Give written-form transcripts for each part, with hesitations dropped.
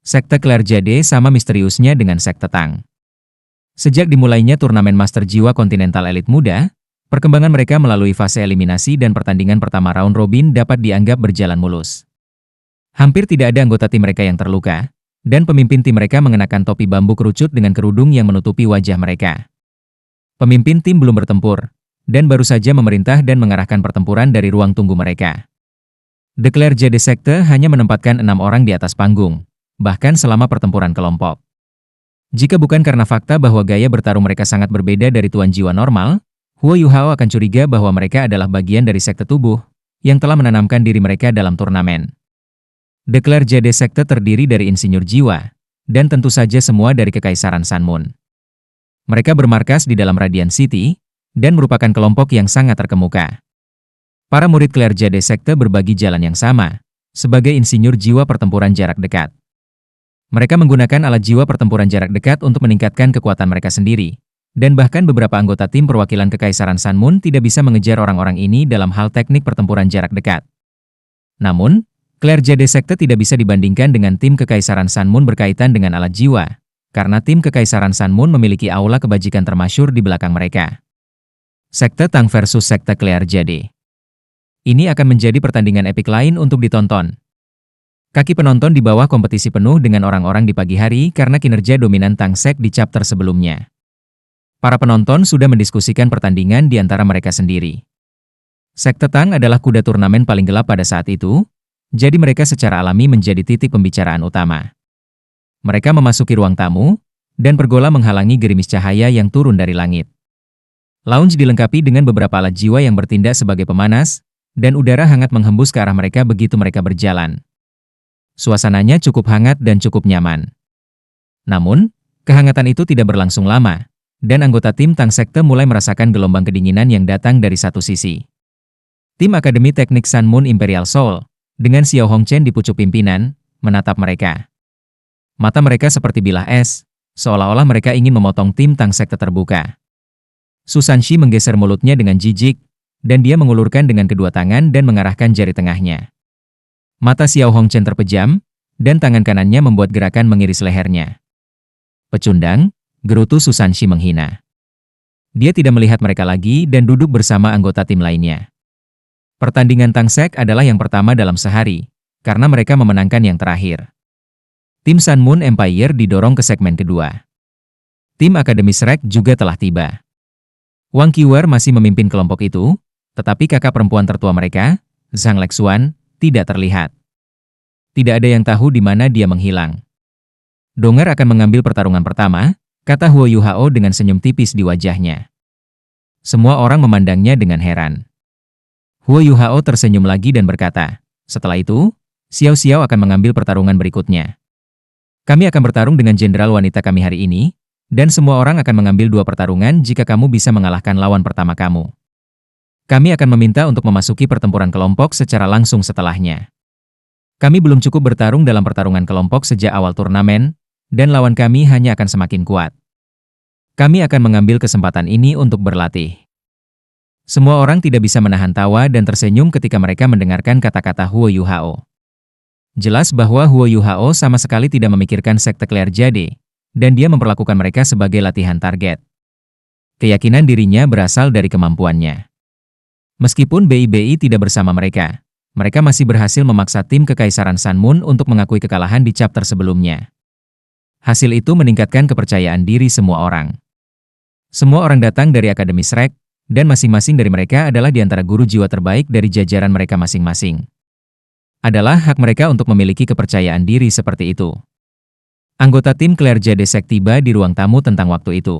Sekte Claire Jade sama misteriusnya dengan sekte Tang. Sejak dimulainya turnamen Master Jiwa Kontinental Elite Muda, perkembangan mereka melalui fase eliminasi dan pertandingan pertama round robin dapat dianggap berjalan mulus. Hampir tidak ada anggota tim mereka yang terluka, dan pemimpin tim mereka mengenakan topi bambu kerucut dengan kerudung yang menutupi wajah mereka. Pemimpin tim belum bertempur, dan baru saja memerintah dan mengarahkan pertempuran dari ruang tunggu mereka. The Claire Jade Sekte hanya menempatkan 6 orang di atas panggung, bahkan selama pertempuran kelompok. Jika bukan karena fakta bahwa gaya bertarung mereka sangat berbeda dari tuan jiwa normal, Huo Yuhao akan curiga bahwa mereka adalah bagian dari sekte tubuh yang telah menanamkan diri mereka dalam turnamen. The Claire Jade Sekte terdiri dari insinyur jiwa, dan tentu saja semua dari Kekaisaran Sun Moon. Mereka bermarkas di dalam Radiant City, dan merupakan kelompok yang sangat terkemuka. Para murid Claire Jade Sekte berbagi jalan yang sama, sebagai insinyur jiwa pertempuran jarak dekat. Mereka menggunakan alat jiwa pertempuran jarak dekat untuk meningkatkan kekuatan mereka sendiri, dan bahkan beberapa anggota tim perwakilan Kekaisaran Sun Moon tidak bisa mengejar orang-orang ini dalam hal teknik pertempuran jarak dekat. Namun, Claire Jade Sekte tidak bisa dibandingkan dengan tim Kekaisaran Sun Moon berkaitan dengan alat jiwa, karena tim Kekaisaran Sun Moon memiliki aula kebajikan termasyhur di belakang mereka. Sekte Tang versus Sekte Claire Jade. Ini akan menjadi pertandingan epik lain untuk ditonton. Kaki penonton di bawah kompetisi penuh dengan orang-orang di pagi hari karena kinerja dominan Tang Sek di chapter sebelumnya. Para penonton sudah mendiskusikan pertandingan di antara mereka sendiri. Sekte Tang adalah kuda turnamen paling gelap pada saat itu, jadi mereka secara alami menjadi titik pembicaraan utama. Mereka memasuki ruang tamu, dan pergola menghalangi gerimis cahaya yang turun dari langit. Lounge dilengkapi dengan beberapa alat jiwa yang bertindak sebagai pemanas, dan udara hangat menghembus ke arah mereka begitu mereka berjalan. Suasananya cukup hangat dan cukup nyaman. Namun, kehangatan itu tidak berlangsung lama, dan anggota tim Tang Sekte mulai merasakan gelombang kedinginan yang datang dari satu sisi. Tim Akademi Teknik Sun Moon Imperial Soul, dengan Xiao Hongchen di pucuk pimpinan, menatap mereka. Mata mereka seperti bilah es, seolah-olah mereka ingin memotong tim Tang Sekte terbuka. Su Sanxi menggeser mulutnya dengan jijik, dan dia mengulurkan dengan kedua tangan dan mengarahkan jari tengahnya. Mata Xiao Hongchen terpejam, dan tangan kanannya membuat gerakan mengiris lehernya. Pecundang, gerutu Su Sanxi menghina. Dia tidak melihat mereka lagi dan duduk bersama anggota tim lainnya. Pertandingan Tang Sek adalah yang pertama dalam sehari, karena mereka memenangkan yang terakhir. Tim Sun Moon Empire didorong ke segmen kedua. Tim Akademi Shrek juga telah tiba. Wang Qiwer masih memimpin kelompok itu, tetapi kakak perempuan tertua mereka, Zhang Lexuan, tidak terlihat. Tidak ada yang tahu di mana dia menghilang. Dong'er akan mengambil pertarungan pertama, kata Huo Yuhao dengan senyum tipis di wajahnya. Semua orang memandangnya dengan heran. Huo Yuhao tersenyum lagi dan berkata, setelah itu, Xiao Xiao akan mengambil pertarungan berikutnya. Kami akan bertarung dengan jenderal wanita kami hari ini, dan semua orang akan mengambil 2 pertarungan jika kamu bisa mengalahkan lawan pertama kamu. Kami akan meminta untuk memasuki pertempuran kelompok secara langsung setelahnya. Kami belum cukup bertarung dalam pertarungan kelompok sejak awal turnamen, dan lawan kami hanya akan semakin kuat. Kami akan mengambil kesempatan ini untuk berlatih. Semua orang tidak bisa menahan tawa dan tersenyum ketika mereka mendengarkan kata-kata Huo Yuhao. Jelas bahwa Huo Yuhao sama sekali tidak memikirkan sekte Claire Jade, dan dia memperlakukan mereka sebagai latihan target. Keyakinan dirinya berasal dari kemampuannya. Meskipun BIBI tidak bersama mereka masih berhasil memaksa tim Kekaisaran Sun Moon untuk mengakui kekalahan di chapter sebelumnya. Hasil itu meningkatkan kepercayaan diri semua orang. Semua orang datang dari Akademi Shrek, dan masing-masing dari mereka adalah di antara guru jiwa terbaik dari jajaran mereka masing-masing. Adalah hak mereka untuk memiliki kepercayaan diri seperti itu. Anggota tim Claire Jade Sek tiba di ruang tamu tentang waktu itu.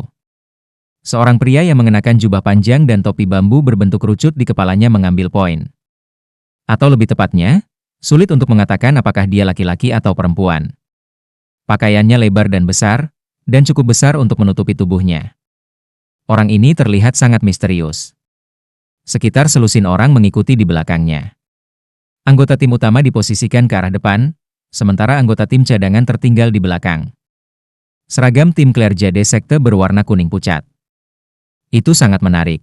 Seorang pria yang mengenakan jubah panjang dan topi bambu berbentuk kerucut di kepalanya mengambil poin. Atau lebih tepatnya, sulit untuk mengatakan apakah dia laki-laki atau perempuan. Pakaiannya lebar dan besar, dan cukup besar untuk menutupi tubuhnya. Orang ini terlihat sangat misterius. Sekitar selusin orang mengikuti di belakangnya. Anggota tim utama diposisikan ke arah depan, sementara anggota tim cadangan tertinggal di belakang. Seragam tim Claire Jade Sekte berwarna kuning pucat. Itu sangat menarik.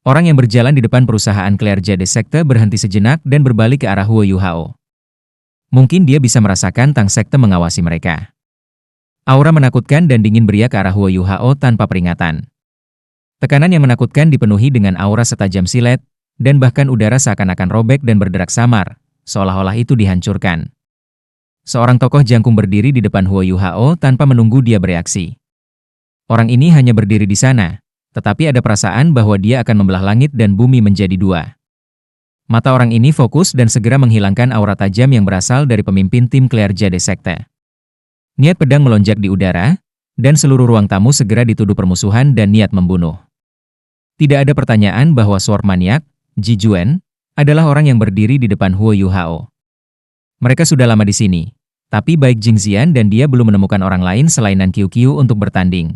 Orang yang berjalan di depan perusahaan Claire Jade Sekte berhenti sejenak dan berbalik ke arah Huo Yuhao. Mungkin dia bisa merasakan Tang Sekte mengawasi mereka. Aura menakutkan dan dingin beria ke arah Huo Yuhao tanpa peringatan. Tekanan yang menakutkan dipenuhi dengan aura setajam silet, dan bahkan udara seakan-akan robek dan berderak samar, seolah-olah itu dihancurkan. Seorang tokoh jangkung berdiri di depan Huo Yuhao tanpa menunggu dia bereaksi. Orang ini hanya berdiri di sana, tetapi ada perasaan bahwa dia akan membelah langit dan bumi menjadi dua. Mata orang ini fokus dan segera menghilangkan aura tajam yang berasal dari pemimpin tim Clerjade Sekte. Niat pedang melonjak di udara, dan seluruh ruang tamu segera dituduh permusuhan dan niat membunuh. Tidak ada pertanyaan bahwa Sword Maniac, Ji Juan, adalah orang yang berdiri di depan Huo Yuhao. Mereka sudah lama di sini, tapi baik Jing Xian dan dia belum menemukan orang lain selain Nan Qiuqiu untuk bertanding.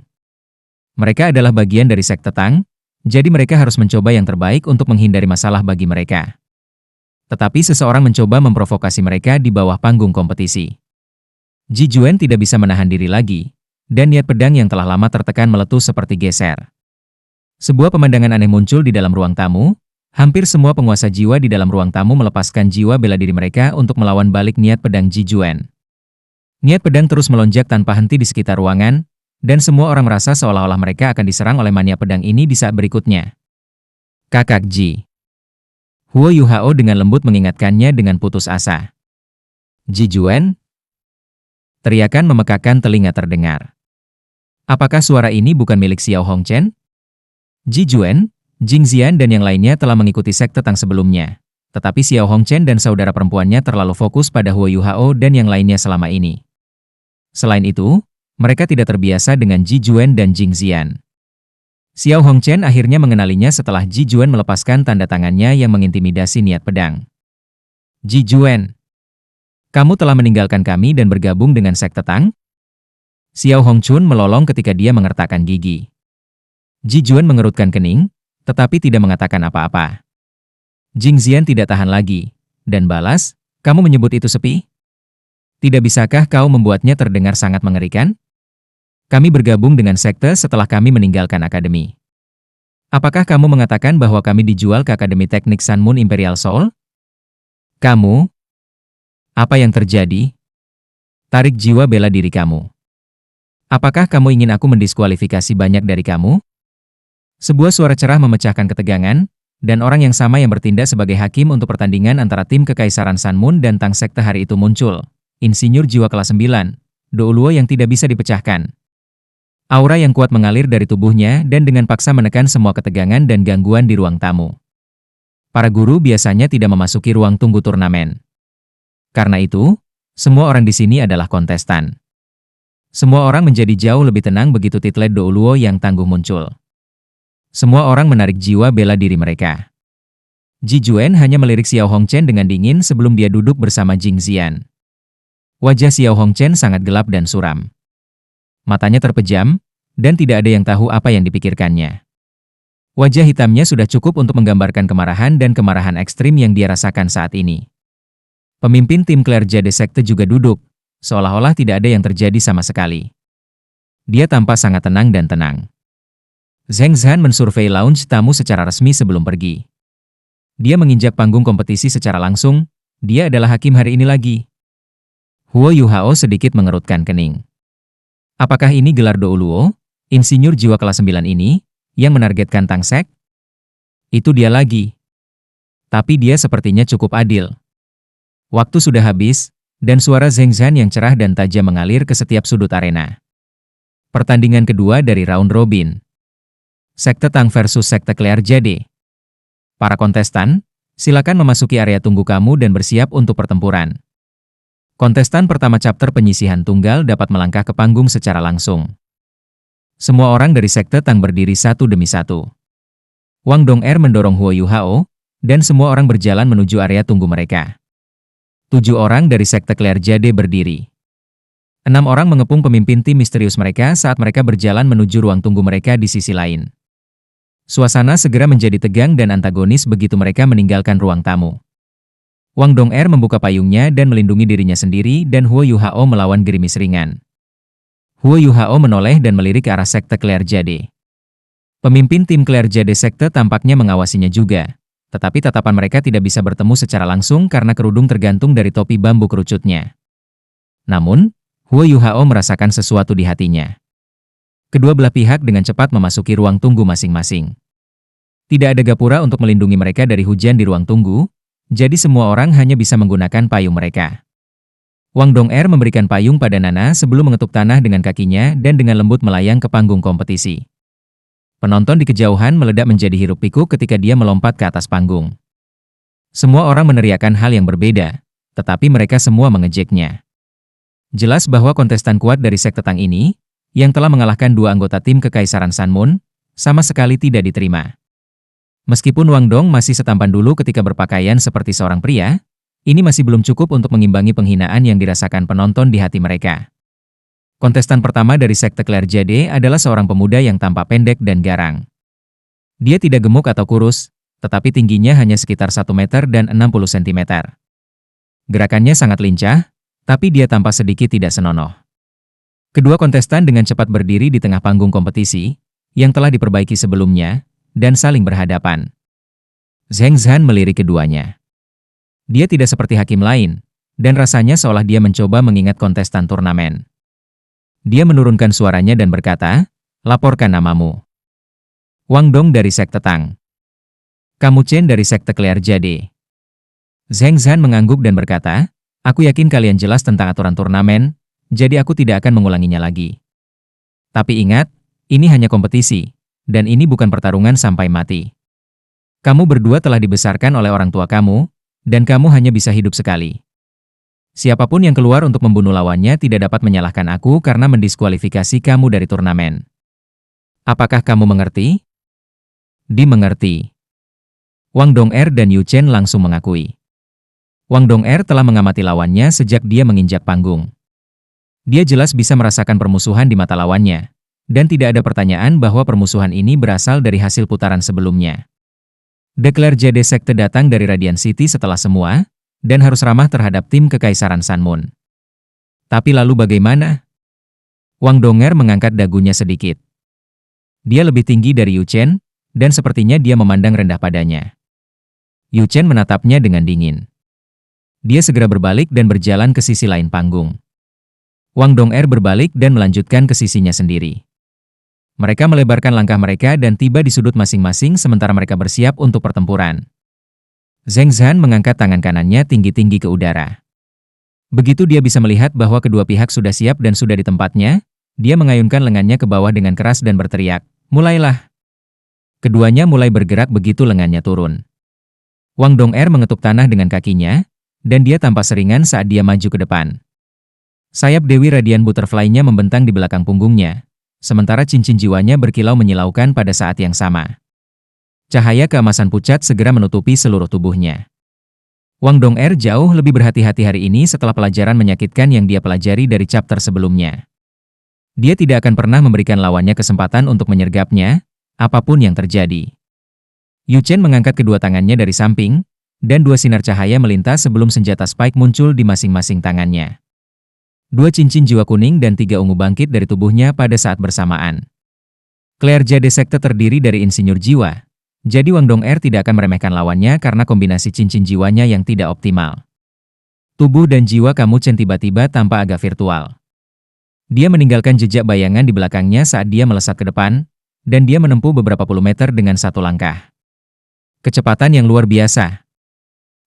Mereka adalah bagian dari sekte Tang, jadi mereka harus mencoba yang terbaik untuk menghindari masalah bagi mereka. Tetapi seseorang mencoba memprovokasi mereka di bawah panggung kompetisi. Ji Juan tidak bisa menahan diri lagi, dan niat pedang yang telah lama tertekan meletus seperti geser. Sebuah pemandangan aneh muncul di dalam ruang tamu, hampir semua penguasa jiwa di dalam ruang tamu melepaskan jiwa bela diri mereka untuk melawan balik niat pedang Ji Juan. Niat pedang terus melonjak tanpa henti di sekitar ruangan, dan semua orang merasa seolah-olah mereka akan diserang oleh mania pedang ini di saat berikutnya. Kakak Ji. Huo Yuhao dengan lembut mengingatkannya dengan putus asa. Ji Juan? Teriakan memekakkan telinga terdengar. Apakah suara ini bukan milik Xiao Hongchen? Ji Juan, Jing Xian dan yang lainnya telah mengikuti sekte Tang sebelumnya. Tetapi Xiao Hongchen dan saudara perempuannya terlalu fokus pada Huo Yuhao dan yang lainnya selama ini. Selain itu, mereka tidak terbiasa dengan Ji Juan dan Jing Xian. Xiao Hongchen akhirnya mengenalinya setelah Ji Juan melepaskan tanda tangannya yang mengintimidasi niat pedang. Ji Juan, kamu telah meninggalkan kami dan bergabung dengan sekte Tang? Xiao Hongchun melolong ketika dia mengertakkan gigi. Ji Juan mengerutkan kening, tetapi tidak mengatakan apa-apa. Jing Xian tidak tahan lagi, dan balas, kamu menyebut itu sepi? Tidak bisakah kau membuatnya terdengar sangat mengerikan? Kami bergabung dengan sekte setelah kami meninggalkan akademi. Apakah kamu mengatakan bahwa kami dijual ke Akademi Teknik Sun Moon Imperial Soul? Kamu? Apa yang terjadi? Tarik jiwa bela diri kamu. Apakah kamu ingin aku mendiskualifikasi banyak dari kamu? Sebuah suara cerah memecahkan ketegangan, dan orang yang sama yang bertindak sebagai hakim untuk pertandingan antara tim Kekaisaran Sun Moon dan Tang Sekte hari itu muncul. Insinyur jiwa kelas 9, Do Luo yang tidak bisa dipecahkan. Aura yang kuat mengalir dari tubuhnya dan dengan paksa menekan semua ketegangan dan gangguan di ruang tamu. Para guru biasanya tidak memasuki ruang tunggu turnamen. Karena itu, semua orang di sini adalah kontestan. Semua orang menjadi jauh lebih tenang begitu titlet Do Luo yang tangguh muncul. Semua orang menarik jiwa bela diri mereka. Ji Juan hanya melirik Xiao Hongchen dengan dingin sebelum dia duduk bersama Jing Xian. Wajah Xiao Hongchen sangat gelap dan suram. Matanya terpejam, dan tidak ada yang tahu apa yang dipikirkannya. Wajah hitamnya sudah cukup untuk menggambarkan kemarahan dan kemarahan ekstrim yang dia rasakan saat ini. Pemimpin tim Clerjade Sekte juga duduk, seolah-olah tidak ada yang terjadi sama sekali. Dia tampak sangat tenang dan tenang. Zheng Zhan mensurvei lounge tamu secara resmi sebelum pergi. Dia menginjak panggung kompetisi secara langsung, dia adalah hakim hari ini lagi. Huo Yuhao sedikit mengerutkan kening. Apakah ini gelar Do Luo, insinyur jiwa kelas 9 ini, yang menargetkan Tang Sek? Itu dia lagi. Tapi dia sepertinya cukup adil. Waktu sudah habis, dan suara Zheng Zhan yang cerah dan tajam mengalir ke setiap sudut arena. Pertandingan kedua dari round robin. Sekte Tang versus Sekte Clerjade. Para kontestan, silakan memasuki area tunggu kamu dan bersiap untuk pertempuran. Kontestan pertama chapter penyisihan tunggal dapat melangkah ke panggung secara langsung. Semua orang dari Sekte Tang berdiri satu demi satu. Wang Dong'er mendorong Huo Yuhao, dan semua orang berjalan menuju area tunggu mereka. 7 orang dari Sekte Clerjade berdiri. 6 orang mengepung pemimpin tim misterius mereka saat mereka berjalan menuju ruang tunggu mereka di sisi lain. Suasana segera menjadi tegang dan antagonis begitu mereka meninggalkan ruang tamu. Wang Dong'er membuka payungnya dan melindungi dirinya sendiri dan Huo Yuhao melawan gerimis ringan. Huo Yuhao menoleh dan melirik ke arah Sekte Clerjade. Pemimpin tim Clerjade Sekte tampaknya mengawasinya juga, Tetapi tatapan mereka tidak bisa bertemu secara langsung karena kerudung tergantung dari topi bambu kerucutnya. Namun, Huo Yuhao merasakan sesuatu di hatinya. Kedua belah pihak dengan cepat memasuki ruang tunggu masing-masing. Tidak ada gapura untuk melindungi mereka dari hujan di ruang tunggu, jadi semua orang hanya bisa menggunakan payung mereka. Wang Dong'er memberikan payung pada Nana sebelum mengetuk tanah dengan kakinya dan dengan lembut melayang ke panggung kompetisi. Penonton di kejauhan meledak menjadi hiruk-pikuk ketika dia melompat ke atas panggung. Semua orang meneriakkan hal yang berbeda, tetapi mereka semua mengejeknya. Jelas bahwa kontestan kuat dari sekte Tang ini, yang telah mengalahkan dua anggota tim Kekaisaran Sanmun, sama sekali tidak diterima. Meskipun Wang Dong masih setampan dulu ketika berpakaian seperti seorang pria, ini masih belum cukup untuk mengimbangi penghinaan yang dirasakan penonton di hati mereka. Kontestan pertama dari sekte Claire Jade adalah seorang pemuda yang tampak pendek dan garang. Dia tidak gemuk atau kurus, tetapi tingginya hanya sekitar 1 meter dan 60 cm. Gerakannya sangat lincah, tapi dia tampak sedikit tidak senonoh. Kedua kontestan dengan cepat berdiri di tengah panggung kompetisi, yang telah diperbaiki sebelumnya, dan saling berhadapan. Zheng Zhan melirik keduanya. Dia tidak seperti hakim lain, dan rasanya seolah dia mencoba mengingat kontestan turnamen. Dia menurunkan suaranya dan berkata, "Laporkan namamu." Wang Dong dari sekte Tang. Kamu Chen dari sekte Claire Jade. Zheng Zhan mengangguk dan berkata, "Aku yakin kalian jelas tentang aturan turnamen, jadi aku tidak akan mengulanginya lagi. Tapi ingat, ini hanya kompetisi, dan ini bukan pertarungan sampai mati. Kamu berdua telah dibesarkan oleh orang tua kamu, dan kamu hanya bisa hidup sekali. Siapapun yang keluar untuk membunuh lawannya tidak dapat menyalahkan aku karena mendiskualifikasi kamu dari turnamen. Apakah kamu mengerti?" Dimengerti. Wang Dong'er dan Yu Chen langsung mengakui. Wang Dong'er telah mengamati lawannya sejak dia menginjak panggung. Dia jelas bisa merasakan permusuhan di mata lawannya, dan tidak ada pertanyaan bahwa permusuhan ini berasal dari hasil putaran sebelumnya. The Claire Jade Sekte datang dari Radiant City setelah semua, dan harus ramah terhadap tim Kekaisaran Sanmun. Tapi lalu bagaimana? Wang Dong'er mengangkat dagunya sedikit. Dia lebih tinggi dari Yu Chen, dan sepertinya dia memandang rendah padanya. Yu Chen menatapnya dengan dingin. Dia segera berbalik dan berjalan ke sisi lain panggung. Wang Dong'er berbalik dan melanjutkan ke sisinya sendiri. Mereka melebarkan langkah mereka dan tiba di sudut masing-masing sementara mereka bersiap untuk pertempuran. Zheng Zhan mengangkat tangan kanannya tinggi-tinggi ke udara. Begitu dia bisa melihat bahwa kedua pihak sudah siap dan sudah di tempatnya, dia mengayunkan lengannya ke bawah dengan keras dan berteriak, "Mulailah!" Keduanya mulai bergerak begitu lengannya turun. Wang Dong'er mengetuk tanah dengan kakinya, dan dia tampak seringan saat dia maju ke depan. Sayap Dewi Radiant Butterfly-nya membentang di belakang punggungnya, sementara cincin jiwanya berkilau menyilaukan pada saat yang sama. Cahaya keemasan pucat segera menutupi seluruh tubuhnya. Wang Dong'er jauh lebih berhati-hati hari ini setelah pelajaran menyakitkan yang dia pelajari dari chapter sebelumnya. Dia tidak akan pernah memberikan lawannya kesempatan untuk menyergapnya, apapun yang terjadi. Yu Chen mengangkat kedua tangannya dari samping, dan dua sinar cahaya melintas sebelum senjata Spike muncul di masing-masing tangannya. Dua cincin jiwa kuning dan 3 ungu bangkit dari tubuhnya pada saat bersamaan. Claire Jade Sekte terdiri dari insinyur jiwa, jadi Wang Dong'er tidak akan meremehkan lawannya karena kombinasi cincin jiwanya yang tidak optimal. Tubuh dan jiwa kamu Chen tiba-tiba tampak agak virtual. Dia meninggalkan jejak bayangan di belakangnya saat dia melesat ke depan, dan dia menempuh beberapa puluh meter dengan satu langkah. Kecepatan yang luar biasa.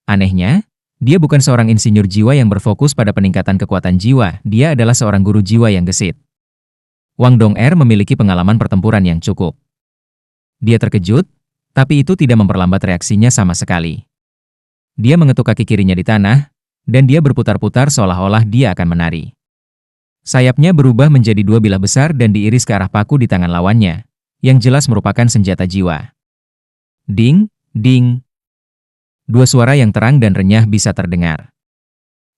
Anehnya, dia bukan seorang insinyur jiwa yang berfokus pada peningkatan kekuatan jiwa, dia adalah seorang guru jiwa yang gesit. Wang Dong'er memiliki pengalaman pertempuran yang cukup. Dia terkejut, tapi itu tidak memperlambat reaksinya sama sekali. Dia mengetuk kaki kirinya di tanah, dan dia berputar-putar seolah-olah dia akan menari. Sayapnya berubah menjadi 2 bilah besar dan diiris ke arah paku di tangan lawannya, yang jelas merupakan senjata jiwa. Ding, ding. 2 suara yang terang dan renyah bisa terdengar.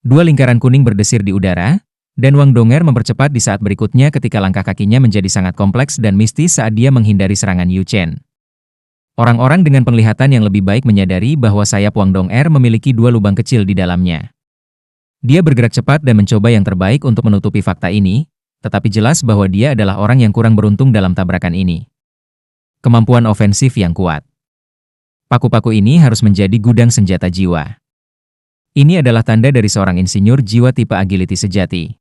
2 lingkaran kuning berdesir di udara, dan Wang Dong'er mempercepat di saat berikutnya ketika langkah kakinya menjadi sangat kompleks dan mistis saat dia menghindari serangan Yu Chen. Orang-orang dengan penglihatan yang lebih baik menyadari bahwa sayap Wang Dong'er memiliki 2 lubang kecil di dalamnya. Dia bergerak cepat dan mencoba yang terbaik untuk menutupi fakta ini, tetapi jelas bahwa dia adalah orang yang kurang beruntung dalam tabrakan ini. Kemampuan ofensif yang kuat. Paku-paku ini harus menjadi gudang senjata jiwa. Ini adalah tanda dari seorang insinyur jiwa tipe agility sejati.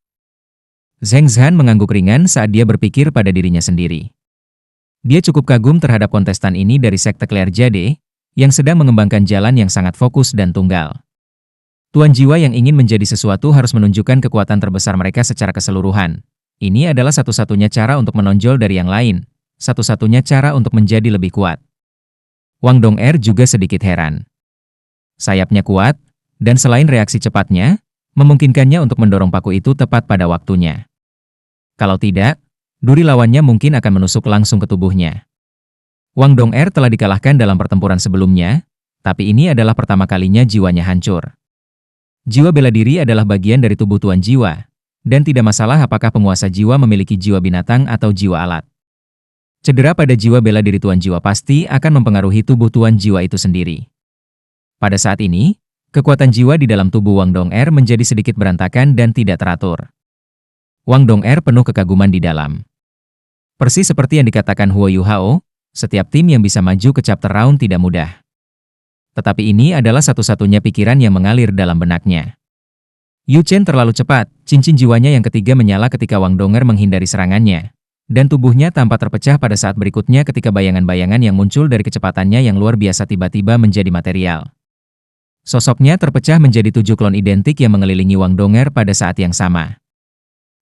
Zheng Zhan mengangguk ringan saat dia berpikir pada dirinya sendiri. Dia cukup kagum terhadap kontestan ini dari sekte Claire Jade, yang sedang mengembangkan jalan yang sangat fokus dan tunggal. Tuan jiwa yang ingin menjadi sesuatu harus menunjukkan kekuatan terbesar mereka secara keseluruhan. Ini adalah satu-satunya cara untuk menonjol dari yang lain, satu-satunya cara untuk menjadi lebih kuat. Wang Dong'er juga sedikit heran. Sayapnya kuat, dan selain reaksi cepatnya, memungkinkannya untuk mendorong paku itu tepat pada waktunya. Kalau tidak, duri lawannya mungkin akan menusuk langsung ke tubuhnya. Wang Dong'er telah dikalahkan dalam pertempuran sebelumnya, tapi ini adalah pertama kalinya jiwanya hancur. Jiwa bela diri adalah bagian dari tubuh tuan jiwa, dan tidak masalah apakah penguasa jiwa memiliki jiwa binatang atau jiwa alat. Cedera pada jiwa bela diri tuan jiwa pasti akan mempengaruhi tubuh tuan jiwa itu sendiri. Pada saat ini, kekuatan jiwa di dalam tubuh Wang Dong'er menjadi sedikit berantakan dan tidak teratur. Wang Dong'er penuh kekaguman di dalam. Persis seperti yang dikatakan Huo Yuhao, setiap tim yang bisa maju ke chapter round tidak mudah. Tetapi ini adalah satu-satunya pikiran yang mengalir dalam benaknya. Yu Chen terlalu cepat, cincin jiwanya yang ketiga menyala ketika Wang Dong'er menghindari serangannya, dan tubuhnya tampak terpecah pada saat berikutnya ketika bayangan-bayangan yang muncul dari kecepatannya yang luar biasa tiba-tiba menjadi material. Sosoknya terpecah menjadi 7 klon identik yang mengelilingi Wang Dong'er pada saat yang sama.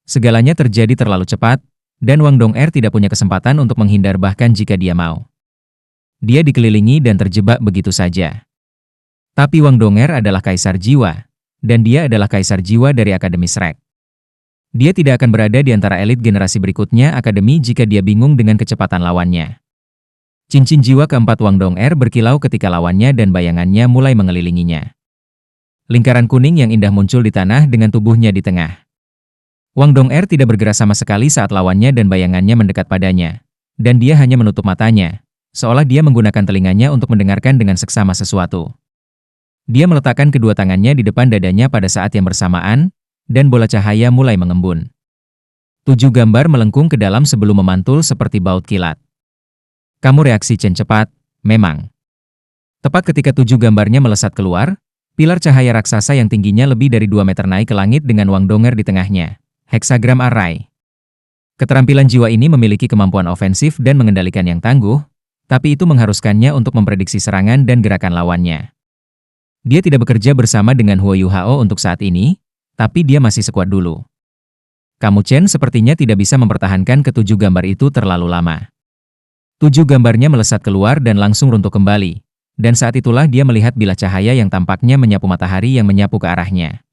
Segalanya terjadi terlalu cepat, dan Wang Dong'er tidak punya kesempatan untuk menghindar bahkan jika dia mau. Dia dikelilingi dan terjebak begitu saja. Tapi Wang Dong'er adalah kaisar jiwa, dan dia adalah kaisar jiwa dari Akademi Shrek. Dia tidak akan berada di antara elit generasi berikutnya Akademi jika dia bingung dengan kecepatan lawannya. Cincin jiwa keempat Wang Dong'er berkilau ketika lawannya dan bayangannya mulai mengelilinginya. Lingkaran kuning yang indah muncul di tanah dengan tubuhnya di tengah. Wang Dong'er tidak bergerak sama sekali saat lawannya dan bayangannya mendekat padanya, dan dia hanya menutup matanya, seolah dia menggunakan telinganya untuk mendengarkan dengan seksama sesuatu. Dia meletakkan kedua tangannya di depan dadanya pada saat yang bersamaan, dan bola cahaya mulai mengembun. 7 gambar melengkung ke dalam sebelum memantul seperti baut kilat. Kamu reaksi Chen cepat, memang. Tepat ketika 7 gambarnya melesat keluar, pilar cahaya raksasa yang tingginya lebih dari 2 meter naik ke langit dengan Wang Dong'er di tengahnya. Hexagram Array. Keterampilan jiwa ini memiliki kemampuan ofensif dan mengendalikan yang tangguh, tapi itu mengharuskannya untuk memprediksi serangan dan gerakan lawannya. Dia tidak bekerja bersama dengan Huo Yuhao untuk saat ini, tapi dia masih sekuat dulu. Kamu Chen sepertinya tidak bisa mempertahankan ke-7 gambar itu terlalu lama. 7 gambarnya melesat keluar dan langsung runtuh kembali, dan saat itulah dia melihat bilah cahaya yang tampaknya menyapu matahari yang menyapu ke arahnya.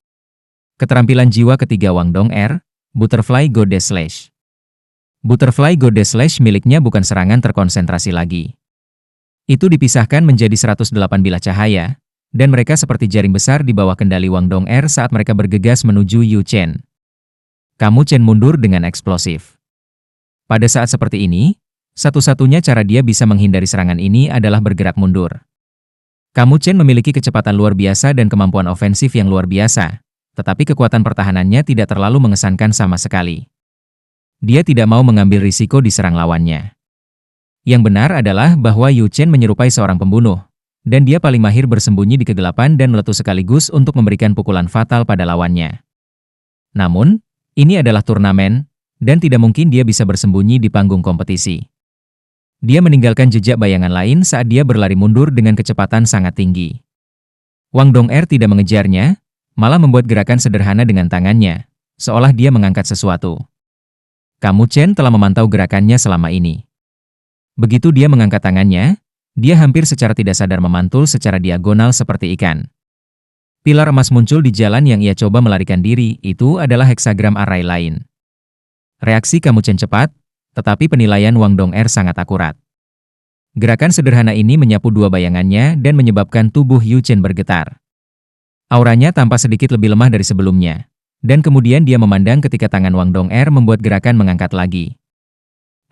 Keterampilan jiwa ketiga Wang Dong'er, Butterfly Goddess Slash. Butterfly Goddess Slash miliknya bukan serangan terkonsentrasi lagi. Itu dipisahkan menjadi 108 bilah cahaya, dan mereka seperti jaring besar di bawah kendali Wang Dong'er saat mereka bergegas menuju Yu Chen. Kamu Chen mundur dengan eksplosif. Pada saat seperti ini, satu-satunya cara dia bisa menghindari serangan ini adalah bergerak mundur. Kamu Chen memiliki kecepatan luar biasa dan kemampuan ofensif yang luar biasa, tetapi kekuatan pertahanannya tidak terlalu mengesankan sama sekali. Dia tidak mau mengambil risiko diserang lawannya. Yang benar adalah bahwa Yu Chen menyerupai seorang pembunuh, dan dia paling mahir bersembunyi di kegelapan dan meletus sekaligus untuk memberikan pukulan fatal pada lawannya. Namun, ini adalah turnamen, dan tidak mungkin dia bisa bersembunyi di panggung kompetisi. Dia meninggalkan jejak bayangan lain saat dia berlari mundur dengan kecepatan sangat tinggi. Wang Dong'er tidak mengejarnya, malah membuat gerakan sederhana dengan tangannya, seolah dia mengangkat sesuatu. Kamu Chen telah memantau gerakannya selama ini. Begitu dia mengangkat tangannya, dia hampir secara tidak sadar memantul secara diagonal seperti ikan. Pilar emas muncul di jalan yang ia coba melarikan diri, itu adalah hexagram array lain. Reaksi Kamu Chen cepat, tetapi penilaian Wang Dong'er sangat akurat. Gerakan sederhana ini menyapu dua bayangannya dan menyebabkan tubuh Yu Chen bergetar. Auranya tampak sedikit lebih lemah dari sebelumnya, dan kemudian dia memandang ketika tangan Wang Dong'er membuat gerakan mengangkat lagi.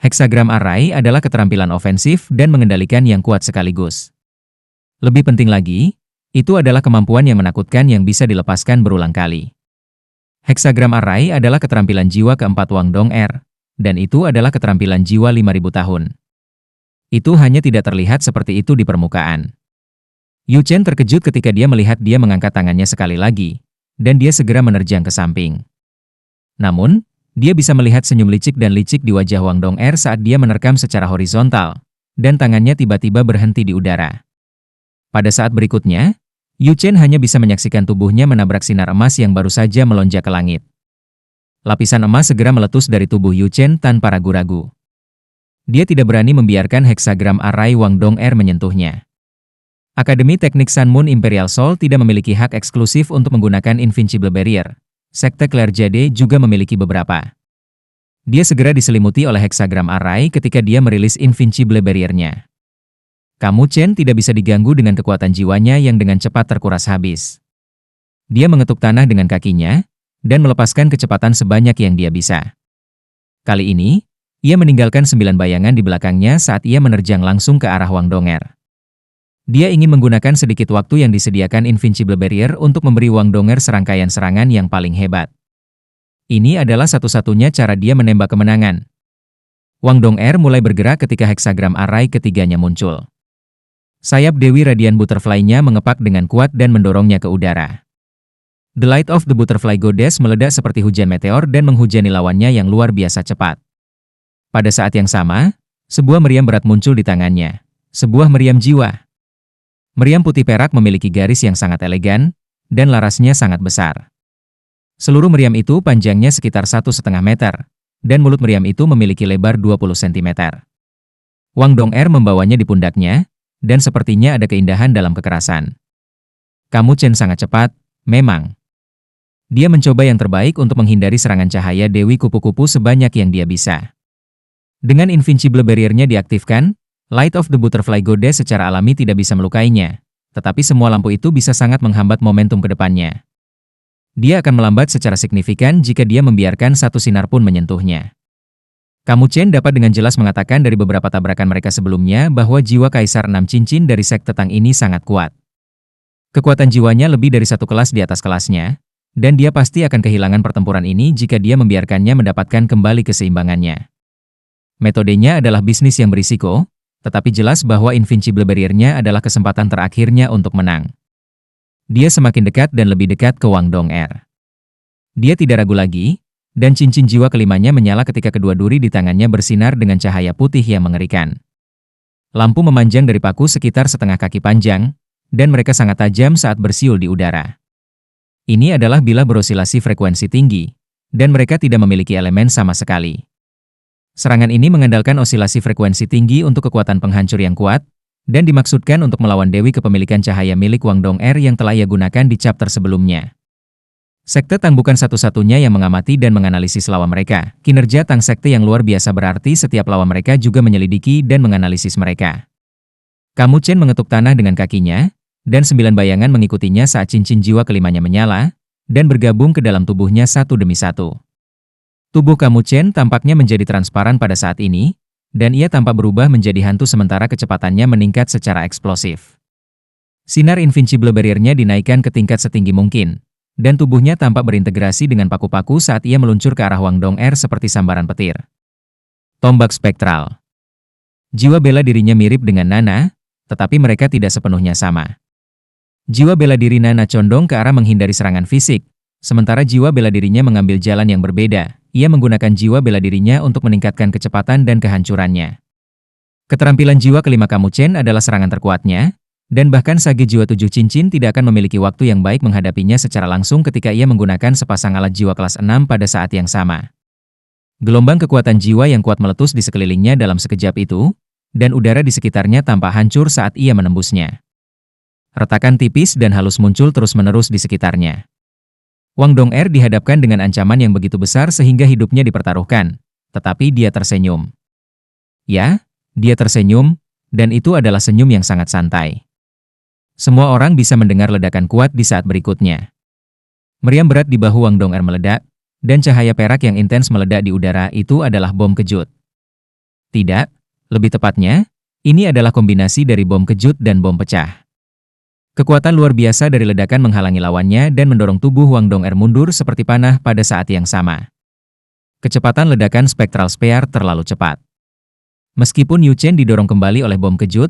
Hexagram Array adalah keterampilan ofensif dan mengendalikan yang kuat sekaligus. Lebih penting lagi, itu adalah kemampuan yang menakutkan yang bisa dilepaskan berulang kali. Hexagram Array adalah keterampilan jiwa keempat Wang Dong'er, dan itu adalah keterampilan jiwa 5000 tahun. Itu hanya tidak terlihat seperti itu di permukaan. Yu Chen terkejut ketika dia melihat dia mengangkat tangannya sekali lagi, dan dia segera menerjang ke samping. Namun, dia bisa melihat senyum licik dan licik di wajah Wang Dong'er saat dia menerkam secara horizontal, dan tangannya tiba-tiba berhenti di udara. Pada saat berikutnya, Yu Chen hanya bisa menyaksikan tubuhnya menabrak sinar emas yang baru saja melonjak ke langit. Lapisan emas segera meletus dari tubuh Yu Chen tanpa ragu-ragu. Dia tidak berani membiarkan heksagram array Wang Dong'er menyentuhnya. Akademi Teknik Sun Moon Imperial Soul tidak memiliki hak eksklusif untuk menggunakan Invincible Barrier. Sekte Claire Jade juga memiliki beberapa. Dia segera diselimuti oleh heksagram array ketika dia merilis Invincible Barrier-nya. Kamu Chen tidak bisa diganggu dengan kekuatan jiwanya yang dengan cepat terkuras habis. Dia mengetuk tanah dengan kakinya, dan melepaskan kecepatan sebanyak yang dia bisa. Kali ini, ia meninggalkan 9 bayangan di belakangnya saat ia menerjang langsung ke arah Wang Dong'er. Dia ingin menggunakan sedikit waktu yang disediakan Invincible Barrier untuk memberi Wang Dong'er serangkaian serangan yang paling hebat. Ini adalah satu-satunya cara dia menembak kemenangan. Wang Dong'er mulai bergerak ketika heksagram array ketiganya muncul. Sayap Dewi Radian Butterfly-nya mengepak dengan kuat dan mendorongnya ke udara. The Light of the Butterfly Goddess meledak seperti hujan meteor dan menghujani lawannya yang luar biasa cepat. Pada saat yang sama, sebuah meriam berat muncul di tangannya. Sebuah meriam jiwa. Meriam putih perak memiliki garis yang sangat elegan, dan larasnya sangat besar. Seluruh meriam itu panjangnya sekitar 1,5 meter, dan mulut meriam itu memiliki lebar 20 cm. Wang Dong'er membawanya di pundaknya, dan sepertinya ada keindahan dalam kekerasan. Kamu Chen sangat cepat, memang. Dia mencoba yang terbaik untuk menghindari serangan cahaya Dewi Kupu-Kupu sebanyak yang dia bisa. Dengan Invincible Barrier-nya diaktifkan, Light of the Butterfly Goddess secara alami tidak bisa melukainya, tetapi semua lampu itu bisa sangat menghambat momentum ke depannya. Dia akan melambat secara signifikan jika dia membiarkan satu sinar pun menyentuhnya. Kamu Chen dapat dengan jelas mengatakan dari beberapa tabrakan mereka sebelumnya bahwa jiwa Kaisar 6 Cincin dari Sekte Tang ini sangat kuat. Kekuatan jiwanya lebih dari satu kelas di atas kelasnya, dan dia pasti akan kehilangan pertempuran ini jika dia membiarkannya mendapatkan kembali keseimbangannya. Metodenya adalah bisnis yang berisiko, tetapi jelas bahwa Invincible Barrier-nya adalah kesempatan terakhirnya untuk menang. Dia semakin dekat dan lebih dekat ke Wang Dong'er. Dia tidak ragu lagi, dan cincin jiwa kelimanya menyala ketika kedua duri di tangannya bersinar dengan cahaya putih yang mengerikan. Lampu memanjang dari paku sekitar setengah kaki panjang, dan mereka sangat tajam saat bersiul di udara. Ini adalah bilah berosilasi frekuensi tinggi, dan mereka tidak memiliki elemen sama sekali. Serangan ini mengandalkan osilasi frekuensi tinggi untuk kekuatan penghancur yang kuat, dan dimaksudkan untuk melawan Dewi Kepemilikan Cahaya milik Wang Dong'er yang telah ia gunakan di chapter sebelumnya. Sekte Tang bukan satu-satunya yang mengamati dan menganalisis lawan mereka. Kinerja Tang Sekte yang luar biasa berarti setiap lawan mereka juga menyelidiki dan menganalisis mereka. Kamu Chen mengetuk tanah dengan kakinya, dan 9 bayangan mengikutinya saat cincin jiwa kelimanya menyala, dan bergabung ke dalam tubuhnya satu demi satu. Tubuh Kamu Chen tampaknya menjadi transparan pada saat ini, dan ia tampak berubah menjadi hantu sementara kecepatannya meningkat secara eksplosif. Sinar Invincible Barrier-nya dinaikkan ke tingkat setinggi mungkin, dan tubuhnya tampak berintegrasi dengan paku-paku saat ia meluncur ke arah Wang Dong'er seperti sambaran petir. Tombak spektral. Jiwa bela dirinya mirip dengan Nana, tetapi mereka tidak sepenuhnya sama. Jiwa bela diri Nana condong ke arah menghindari serangan fisik, sementara jiwa bela dirinya mengambil jalan yang berbeda. Ia menggunakan jiwa bela dirinya untuk meningkatkan kecepatan dan kehancurannya. Keterampilan jiwa kelima Kamu Chen adalah serangan terkuatnya, dan bahkan Sage Jiwa 7 Cincin tidak akan memiliki waktu yang baik menghadapinya secara langsung ketika ia menggunakan sepasang alat jiwa kelas 6 pada saat yang sama. Gelombang kekuatan jiwa yang kuat meletus di sekelilingnya dalam sekejap itu, dan udara di sekitarnya tampak hancur saat ia menembusnya. Retakan tipis dan halus muncul terus-menerus di sekitarnya. Wang Dong'er dihadapkan dengan ancaman yang begitu besar sehingga hidupnya dipertaruhkan, tetapi dia tersenyum. Ya, dia tersenyum, dan itu adalah senyum yang sangat santai. Semua orang bisa mendengar ledakan kuat di saat berikutnya. Meriam berat di bahu Wang Dong'er meledak, dan cahaya perak yang intens meledak di udara itu adalah bom kejut. Tidak, lebih tepatnya, ini adalah kombinasi dari bom kejut dan bom pecah. Kekuatan luar biasa dari ledakan menghalangi lawannya dan mendorong tubuh Wang Dong'er mundur seperti panah pada saat yang sama. Kecepatan ledakan Spectral Spear terlalu cepat. Meskipun Yu Chen didorong kembali oleh bom kejut,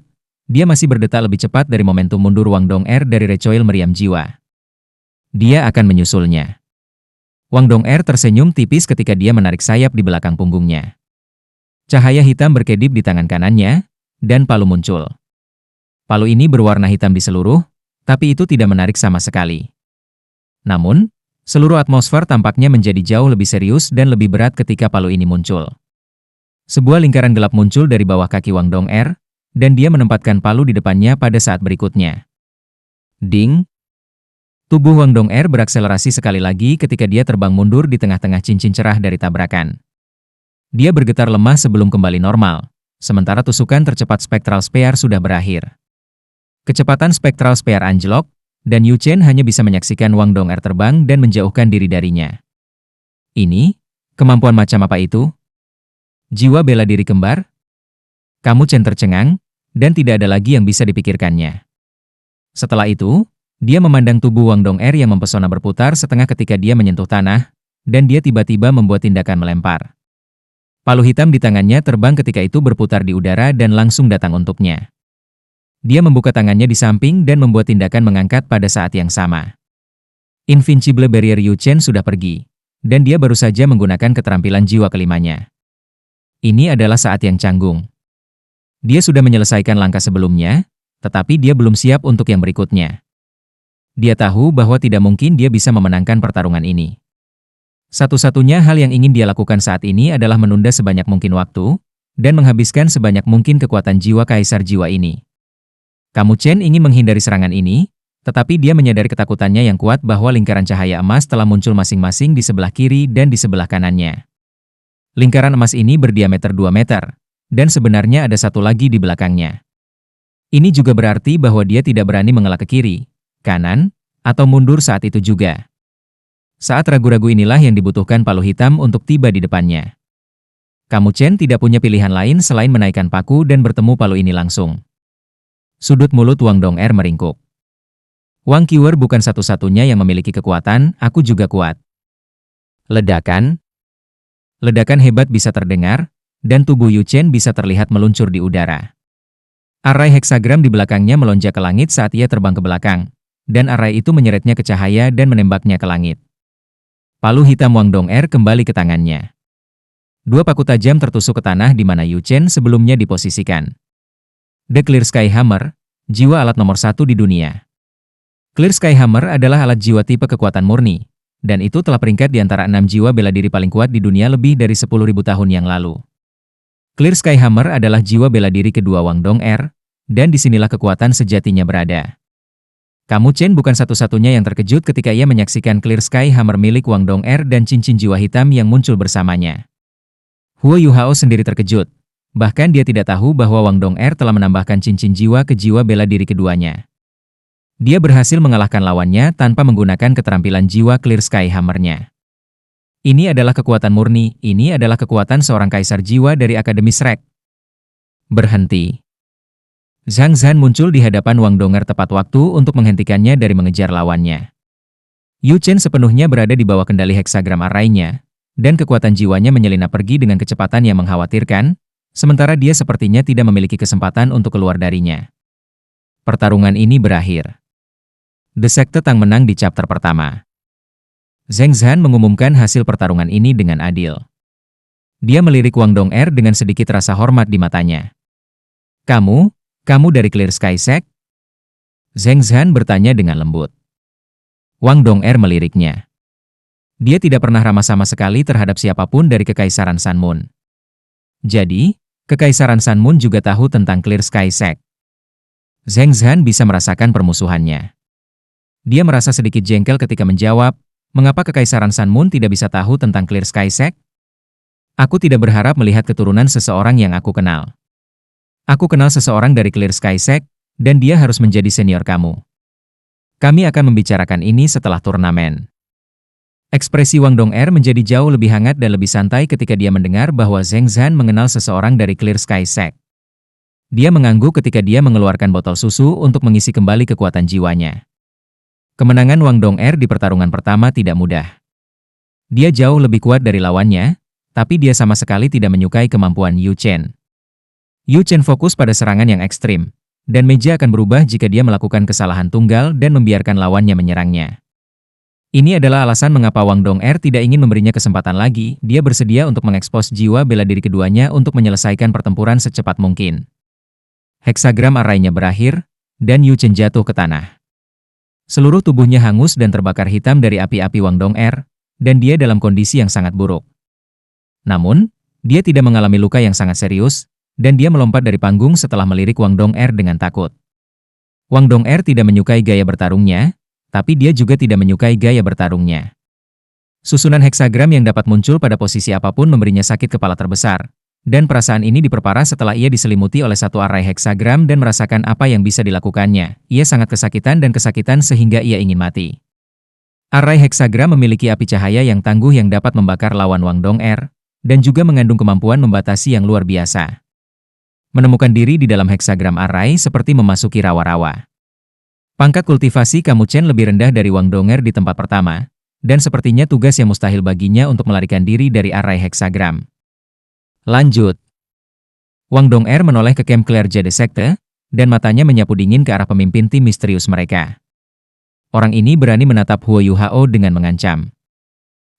Dia masih berdetak lebih cepat dari momentum mundur Wang Dong'er dari recoil meriam jiwa. Dia akan menyusulnya. Wang Dong'er tersenyum tipis ketika dia menarik sayap di belakang punggungnya. Cahaya hitam berkedip di tangan kanannya, dan palu muncul. Palu ini berwarna hitam di seluruh, tapi itu tidak menarik sama sekali. Namun, seluruh atmosfer tampaknya menjadi jauh lebih serius dan lebih berat ketika palu ini muncul. Sebuah lingkaran gelap muncul dari bawah kaki Wang Dong'er, dan dia menempatkan palu di depannya pada saat berikutnya. Ding! Tubuh Wang Dong'er berakselerasi sekali lagi ketika dia terbang mundur di tengah-tengah cincin cerah dari tabrakan. Dia bergetar lemah sebelum kembali normal, sementara tusukan tercepat Spectral Spear sudah berakhir. Kecepatan Spectral Spear anjlok, dan Yu Chen hanya bisa menyaksikan Wang Dong'er terbang dan menjauhkan diri darinya. Ini, kemampuan macam apa itu? Jiwa bela diri kembar? Kamu Chen tercengang, dan tidak ada lagi yang bisa dipikirkannya. Setelah itu, dia memandang tubuh Wang Dong'er yang mempesona berputar setengah ketika dia menyentuh tanah, dan dia tiba-tiba membuat tindakan melempar. Palu hitam di tangannya terbang ketika itu berputar di udara dan langsung datang untuknya. Dia membuka tangannya di samping dan membuat tindakan mengangkat pada saat yang sama. Invincible Barrier Yu Chen sudah pergi, dan dia baru saja menggunakan keterampilan jiwa kelimanya. Ini adalah saat yang canggung. Dia sudah menyelesaikan langkah sebelumnya, tetapi dia belum siap untuk yang berikutnya. Dia tahu bahwa tidak mungkin dia bisa memenangkan pertarungan ini. Satu-satunya hal yang ingin dia lakukan saat ini adalah menunda sebanyak mungkin waktu, dan menghabiskan sebanyak mungkin kekuatan jiwa Kaisar Jiwa ini. Kamu Chen ingin menghindari serangan ini, tetapi dia menyadari ketakutannya yang kuat bahwa lingkaran cahaya emas telah muncul masing-masing di sebelah kiri dan di sebelah kanannya. Lingkaran emas ini berdiameter 2 meter, dan sebenarnya ada satu lagi di belakangnya. Ini juga berarti bahwa dia tidak berani mengelak ke kiri, kanan, atau mundur saat itu juga. Saat ragu-ragu inilah yang dibutuhkan palu hitam untuk tiba di depannya. Kamu Chen tidak punya pilihan lain selain menaikkan paku dan bertemu palu ini langsung. Sudut mulut Wang Dong'er meringkuk. Wang Qiwer bukan satu-satunya yang memiliki kekuatan, aku juga kuat. Ledakan. Ledakan hebat bisa terdengar, dan tubuh Yu Chen bisa terlihat meluncur di udara. Arai heksagram di belakangnya melonjak ke langit saat ia terbang ke belakang, dan arai itu menyeretnya ke cahaya dan menembaknya ke langit. Palu hitam Wang Dong'er kembali ke tangannya. Dua paku tajam tertusuk ke tanah di mana Yu Chen sebelumnya diposisikan. The Clear Sky Hammer, jiwa alat nomor 1 di dunia. Clear Sky Hammer adalah alat jiwa tipe kekuatan murni, dan itu telah peringkat di antara 6 jiwa bela diri paling kuat di dunia lebih dari 10.000 tahun yang lalu. Clear Sky Hammer adalah jiwa bela diri kedua Wang Dong'er, dan disinilah kekuatan sejatinya berada. Kamu Chen bukan satu-satunya yang terkejut ketika ia menyaksikan Clear Sky Hammer milik Wang Dong'er dan cincin jiwa hitam yang muncul bersamanya. Huo Yuhao sendiri terkejut, bahkan dia tidak tahu bahwa Wang Dong'er telah menambahkan cincin jiwa ke jiwa bela diri keduanya. Dia berhasil mengalahkan lawannya tanpa menggunakan keterampilan jiwa Clear Sky Hammer-nya. Ini adalah kekuatan murni, ini adalah kekuatan seorang kaisar jiwa dari Akademi Shrek. Berhenti. Zhang Zhan muncul di hadapan Wang Dong'er tepat waktu untuk menghentikannya dari mengejar lawannya. Yu Chen sepenuhnya berada di bawah kendali heksagram arainya, dan kekuatan jiwanya menyelinap pergi dengan kecepatan yang mengkhawatirkan, sementara dia sepertinya tidak memiliki kesempatan untuk keluar darinya. Pertarungan ini berakhir. The Sekte Tang menang di chapter pertama. Zhang Zhan mengumumkan hasil pertarungan ini dengan adil. Dia melirik Wang Dong'er dengan sedikit rasa hormat di matanya. Kamu dari Clear Sky Sect? Zhang Zhan bertanya dengan lembut. Wang Dong'er meliriknya. Dia tidak pernah ramah sama sekali terhadap siapapun dari Kekaisaran Sun Moon. Jadi, Kekaisaran Sun Moon juga tahu tentang Clear Sky Sect. Zhang Zhan bisa merasakan permusuhannya. Dia merasa sedikit jengkel ketika menjawab, mengapa Kekaisaran Sun Moon tidak bisa tahu tentang Clear Sky Sect? Aku tidak berharap melihat keturunan seseorang yang aku kenal. Aku kenal seseorang dari Clear Sky Sect, dan dia harus menjadi senior kamu. Kami akan membicarakan ini setelah turnamen. Ekspresi Wang Dong'er menjadi jauh lebih hangat dan lebih santai ketika dia mendengar bahwa Zhang Zhan mengenal seseorang dari Clear Sky Sect. Dia mengangguk ketika dia mengeluarkan botol susu untuk mengisi kembali kekuatan jiwanya. Kemenangan Wang Dong'er di pertarungan pertama tidak mudah. Dia jauh lebih kuat dari lawannya, tapi dia sama sekali tidak menyukai kemampuan Yu Chen. Yu Chen fokus pada serangan yang ekstrim, dan meja akan berubah jika dia melakukan kesalahan tunggal dan membiarkan lawannya menyerangnya. Ini adalah alasan mengapa Wang Dong'er tidak ingin memberinya kesempatan lagi. Dia bersedia untuk mengekspos jiwa bela diri keduanya untuk menyelesaikan pertempuran secepat mungkin. Heksagram arraynya berakhir, dan Yu Chen jatuh ke tanah. Seluruh tubuhnya hangus dan terbakar hitam dari api-api Wang Dong'er, dan dia dalam kondisi yang sangat buruk. Namun, dia tidak mengalami luka yang sangat serius, dan dia melompat dari panggung setelah melirik Wang Dong'er dengan takut. Wang Dong'er tidak menyukai gaya bertarungnya, tapi dia juga tidak menyukai gaya bertarungnya. Susunan heksagram yang dapat muncul pada posisi apapun memberinya sakit kepala terbesar, dan perasaan ini diperparah setelah ia diselimuti oleh satu arai heksagram dan merasakan apa yang bisa dilakukannya. Ia sangat kesakitan sehingga ia ingin mati. Arai heksagram memiliki api cahaya yang tangguh yang dapat membakar lawan Wang Dong'er, dan juga mengandung kemampuan membatasi yang luar biasa. Menemukan diri di dalam heksagram arai seperti memasuki rawa-rawa. Pangkat kultivasi Kamu Chen lebih rendah dari Wang Dong'er di tempat pertama, dan sepertinya tugas yang mustahil baginya untuk melarikan diri dari arai heksagram. Lanjut. Wang Dong'er menoleh ke camp Clear Jade Sekte, dan matanya menyapu dingin ke arah pemimpin tim misterius mereka. Orang ini berani menatap Huo Yuhao dengan mengancam.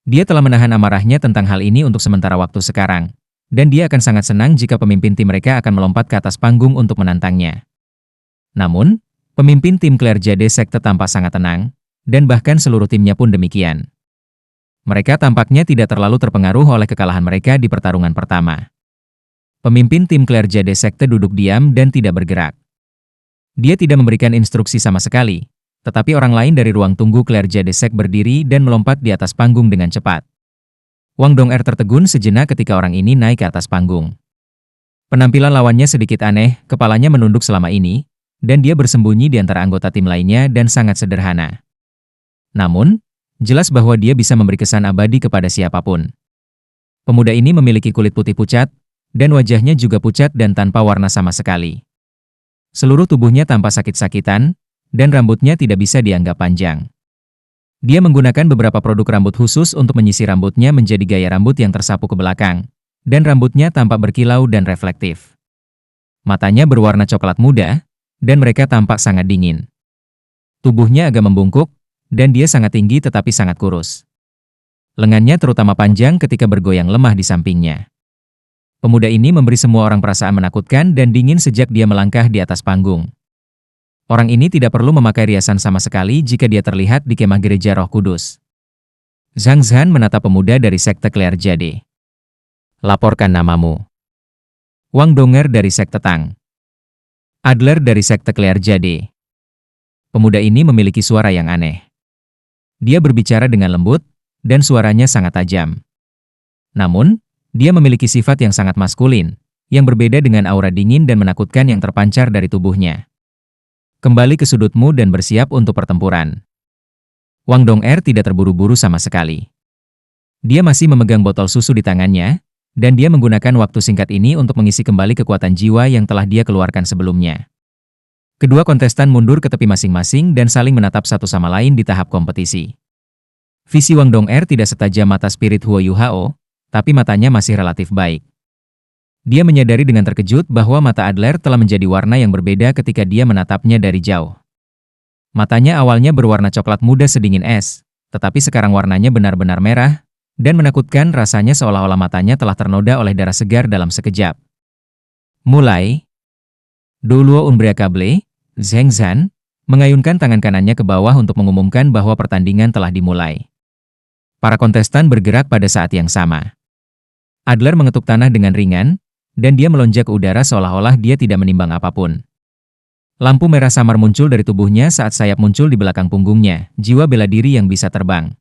Dia telah menahan amarahnya tentang hal ini untuk sementara waktu sekarang, dan dia akan sangat senang jika pemimpin tim mereka akan melompat ke atas panggung untuk menantangnya. Namun, pemimpin tim Clear Jade Sekte tampak sangat tenang, dan bahkan seluruh timnya pun demikian. Mereka tampaknya tidak terlalu terpengaruh oleh kekalahan mereka di pertarungan pertama. Pemimpin tim Clear Jade Sekte duduk diam dan tidak bergerak. Dia tidak memberikan instruksi sama sekali, tetapi orang lain dari ruang tunggu Clear Jade Sekte berdiri dan melompat di atas panggung dengan cepat. Wang Dong'er tertegun sejenak ketika orang ini naik ke atas panggung. Penampilan lawannya sedikit aneh, kepalanya menunduk selama ini, dan dia bersembunyi di antara anggota tim lainnya dan sangat sederhana. Namun, jelas bahwa dia bisa memberi kesan abadi kepada siapapun. Pemuda ini memiliki kulit putih pucat, dan wajahnya juga pucat dan tanpa warna sama sekali. Seluruh tubuhnya tampak sakit-sakitan, dan rambutnya tidak bisa dianggap panjang. Dia menggunakan beberapa produk rambut khusus untuk menyisir rambutnya menjadi gaya rambut yang tersapu ke belakang, dan rambutnya tampak berkilau dan reflektif. Matanya berwarna coklat muda, dan mereka tampak sangat dingin. Tubuhnya agak membungkuk, dan dia sangat tinggi tetapi sangat kurus. Lengannya terutama panjang ketika bergoyang lemah di sampingnya. Pemuda ini memberi semua orang perasaan menakutkan dan dingin sejak dia melangkah di atas panggung. Orang ini tidak perlu memakai riasan sama sekali jika dia terlihat di kemah gereja Roh Kudus. Zhang Zhan menatap pemuda dari sekte Clear Jade. Laporkan namamu. Wang Dong'er dari sekte Tang. Adler dari sekte Clear Jade. Pemuda ini memiliki suara yang aneh. Dia berbicara dengan lembut, dan suaranya sangat tajam. Namun, dia memiliki sifat yang sangat maskulin, yang berbeda dengan aura dingin dan menakutkan yang terpancar dari tubuhnya. Kembali ke sudutmu dan bersiap untuk pertempuran. Wang Dong'er tidak terburu-buru sama sekali. Dia masih memegang botol susu di tangannya, dan dia menggunakan waktu singkat ini untuk mengisi kembali kekuatan jiwa yang telah dia keluarkan sebelumnya. Kedua kontestan mundur ke tepi masing-masing dan saling menatap satu sama lain di tahap kompetisi. Visi Wang Dong'er tidak setajam mata spirit Huo Yuhao, tapi matanya masih relatif baik. Dia menyadari dengan terkejut bahwa mata Adler telah menjadi warna yang berbeda ketika dia menatapnya dari jauh. Matanya awalnya berwarna coklat muda sedingin es, tetapi sekarang warnanya benar-benar merah, dan menakutkan rasanya seolah-olah matanya telah ternoda oleh darah segar dalam sekejap. Mulai. Doluo Unbreakable, Zhang Zhan, mengayunkan tangan kanannya ke bawah untuk mengumumkan bahwa pertandingan telah dimulai. Para kontestan bergerak pada saat yang sama. Adler mengetuk tanah dengan ringan, dan dia melonjak ke udara seolah-olah dia tidak menimbang apapun. Lampu merah samar muncul dari tubuhnya saat sayap muncul di belakang punggungnya, jiwa bela diri yang bisa terbang.